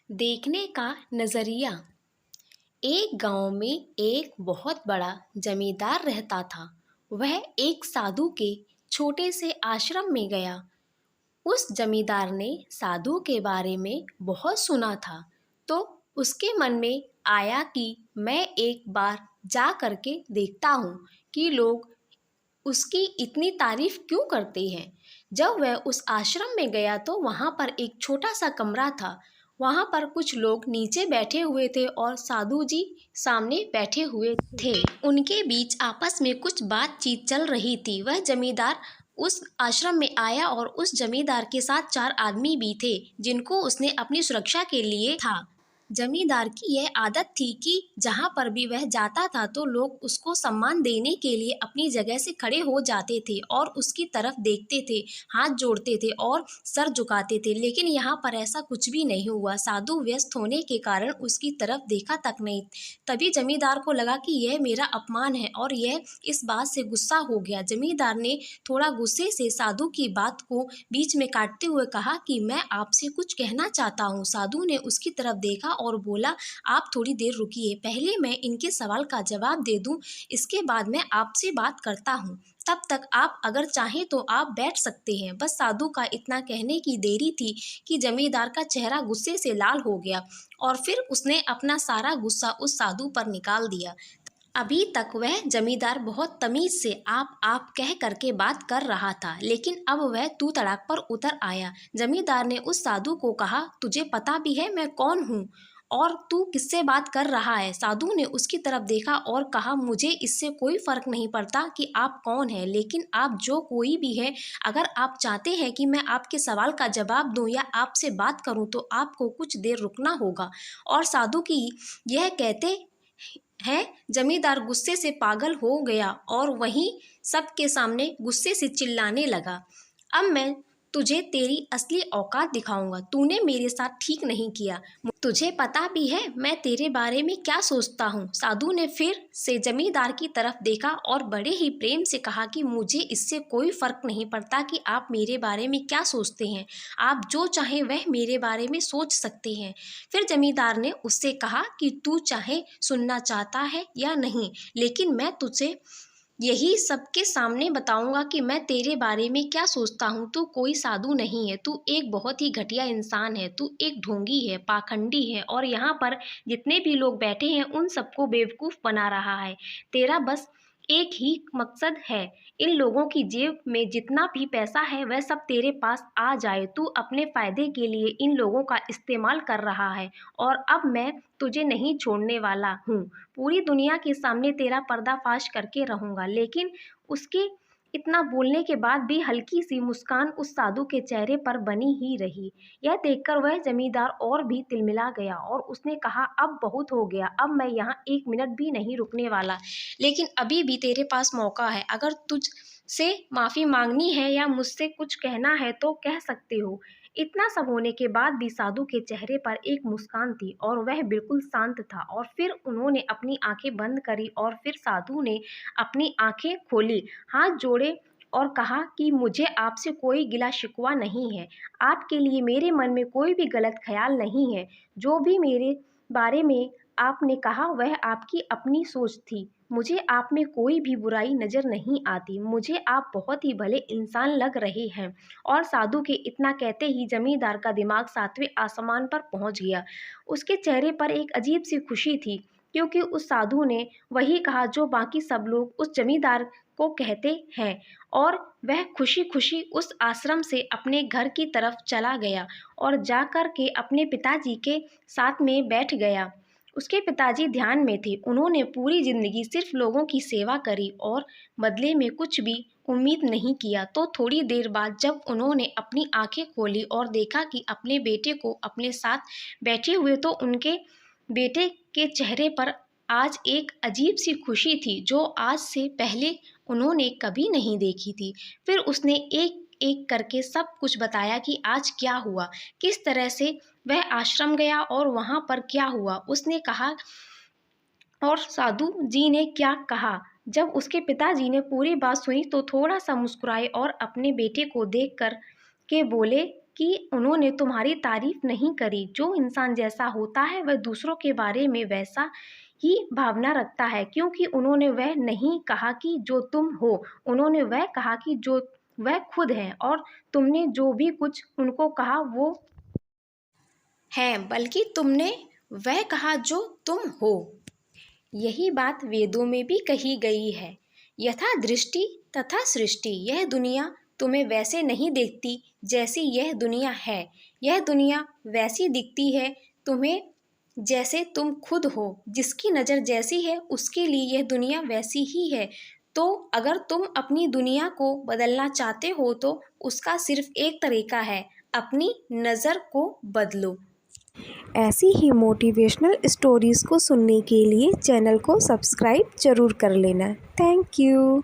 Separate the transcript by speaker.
Speaker 1: देखने का नजरिया। एक गांव में एक बहुत बड़ा जमींदार रहता था। वह एक साधु के छोटे से आश्रम में गया। उस जमींदार ने साधु के बारे में बहुत सुना था, तो उसके मन में आया कि मैं एक बार जा करके देखता हूँ कि लोग उसकी इतनी तारीफ क्यों करते हैं। जब वह उस आश्रम में गया तो वहाँ पर एक छोटा सा कमरा था। वहाँ पर कुछ लोग नीचे बैठे हुए थे और साधु जी सामने बैठे हुए थे। उनके बीच आपस में कुछ बातचीत चल रही थी। वह जमींदार उस आश्रम में आया और उस जमींदार के साथ 4 आदमी भी थे जिनको उसने अपनी सुरक्षा के लिए था। जमींदार की यह आदत थी कि जहाँ पर भी वह जाता था तो लोग उसको सम्मान देने के लिए अपनी जगह से खड़े हो जाते थे और उसकी तरफ देखते थे, हाथ जोड़ते थे और सर झुकाते थे। लेकिन यहाँ पर ऐसा कुछ भी नहीं हुआ। साधु व्यस्त होने के कारण उसकी तरफ देखा तक नहीं। तभी जमींदार को लगा कि यह मेरा अपमान है और यह इस बात से गुस्सा हो गया। जमींदार ने थोड़ा गुस्से से साधु की बात को बीच में काटते हुए कहा कि मैं आपसे कुछ कहना चाहता हूँ। साधु ने उसकी तरफ देखा और बोला, आप थोड़ी देर रुकिए, पहले मैं इनके सवाल का जवाब दे दूं, इसके बाद मैं आपसे बात करता हूँ। तब तक आप अगर चाहें तो आप बैठ सकते हैं। बस साधु का इतना कहने की देरी थी कि जमींदार का चेहरा गुस्से से लाल हो गया और फिर उसने अपना सारा गुस्सा उस साधु पर निकाल दिया। अभी तक वह जमींदार बहुत तमीज से आप कह करके बात कर रहा था, लेकिन अब वह तू तड़ाक पर उतर आया। जमींदार ने उस साधु को कहा, तुझे पता भी है मैं कौन हूँ और तू किससे बात कर रहा है। साधु ने उसकी तरफ देखा और कहा, मुझे इससे कोई फर्क नहीं पड़ता कि आप कौन हैं, लेकिन आप जो कोई भी है, अगर आप चाहते हैं कि मैं आपके सवाल का जवाब दूं या आपसे बात करूं तो आपको कुछ देर रुकना होगा। और साधु की यह कहते है जमींदार गुस्से से पागल हो गया और वहीं सबके सामने गुस्से से चिल्लाने लगा, अब मैं तुझे तेरी असली औकात दिखाऊंगा। तूने मेरे साथ ठीक नहीं किया। तुझे पता भी है मैं तेरे बारे में क्या सोचता हूँ। साधु ने फिर से जमींदार की तरफ देखा और बड़े ही प्रेम से कहा कि मुझे इससे कोई फर्क नहीं पड़ता कि आप मेरे बारे में क्या सोचते हैं। आप जो चाहें वह मेरे बारे में सोच सकते हैं। फिर जमींदार ने उससे कहा कि तू चाहे सुनना चाहता है या नहीं, लेकिन मैं तुझे यही सबके सामने बताऊंगा कि मैं तेरे बारे में क्या सोचता हूँ। तू कोई साधु नहीं है, तू एक बहुत ही घटिया इंसान है, तू एक ढोंगी है, पाखंडी है और यहाँ पर जितने भी लोग बैठे हैं उन सबको बेवकूफ़ बना रहा है। तेरा बस एक ही मकसद है, इन लोगों की जेब में जितना भी पैसा है वह सब तेरे पास आ जाए। तू अपने फ़ायदे के लिए इन लोगों का इस्तेमाल कर रहा है और अब मैं तुझे नहीं छोड़ने वाला हूँ। पूरी दुनिया के सामने तेरा पर्दाफाश करके रहूंगा। लेकिन उसके इतना बोलने के बाद भी हल्की सी मुस्कान उस साधु के चेहरे पर बनी ही रही। यह देखकर वह जमींदार और भी तिलमिला गया और उसने कहा, अब बहुत हो गया, अब मैं यहाँ 1 मिनट भी नहीं रुकने वाला। लेकिन अभी भी तेरे पास मौका है, अगर तुझ से माफ़ी मांगनी है या मुझसे कुछ कहना है तो कह सकते हो। इतना सब होने के बाद भी साधु के चेहरे पर एक मुस्कान थी और वह बिल्कुल शांत था। और फिर उन्होंने अपनी आंखें बंद करी और फिर साधु ने अपनी आंखें खोली, हाथ जोड़े और कहा कि मुझे आपसे कोई गिला शिकवा नहीं है। आपके लिए मेरे मन में कोई भी गलत ख्याल नहीं है। जो भी मेरे बारे में आपने कहा वह आपकी अपनी सोच थी। मुझे आप में कोई भी बुराई नज़र नहीं आती। मुझे आप बहुत ही भले इंसान लग रहे हैं। और साधु के इतना कहते ही जमींदार का दिमाग 7वें आसमान पर पहुंच गया। उसके चेहरे पर एक अजीब सी खुशी थी, क्योंकि उस साधु ने वही कहा जो बाकी सब लोग उस जमींदार को कहते हैं। और वह खुशी खुशी उस आश्रम से अपने घर की तरफ चला गया और जाकर के अपने पिताजी के साथ में बैठ गया। उसके पिताजी ध्यान में थे। उन्होंने पूरी जिंदगी सिर्फ लोगों की सेवा करी और बदले में कुछ भी उम्मीद नहीं किया। तो थोड़ी देर बाद जब उन्होंने अपनी आंखें खोली और देखा कि अपने बेटे को अपने साथ बैठे हुए, तो उनके बेटे के चेहरे पर आज एक अजीब सी खुशी थी जो आज से पहले उन्होंने कभी नहीं देखी थी। फिर उसने एक एक करके सब कुछ बताया कि आज क्या हुआ, किस तरह से वह आश्रम गया और वहाँ पर क्या हुआ। उसने कहा और साधु जी ने क्या कहा। जब उसके पिताजी ने पूरी बात सुनी तो थोड़ा सा मुस्कुराए और अपने बेटे को देख कर के बोले कि उन्होंने तुम्हारी तारीफ नहीं करी। जो इंसान जैसा होता है वह दूसरों के बारे में वैसा ही भावना रखता है, क्योंकि उन्होंने वह नहीं कहा कि जो तुम हो, उन्होंने वह कहा कि जो वह खुद हैं, और तुमने जो भी कुछ उनको कहा वो हैं, बल्कि तुमने वह कहा जो तुम हो। यही बात वेदों में भी कही गई है, यथा दृष्टि तथा सृष्टि। यह दुनिया तुम्हें वैसे नहीं देखती जैसी यह दुनिया है, यह दुनिया वैसी दिखती है तुम्हें जैसे तुम खुद हो। जिसकी नज़र जैसी है उसके लिए यह दुनिया वैसी ही है। तो अगर तुम अपनी दुनिया को बदलना चाहते हो तो उसका सिर्फ एक तरीका है, अपनी नज़र को बदलो। ऐसी ही मोटिवेशनल स्टोरीज़ को सुनने के लिए चैनल को सब्सक्राइब ज़रूर कर लेना। Thank you.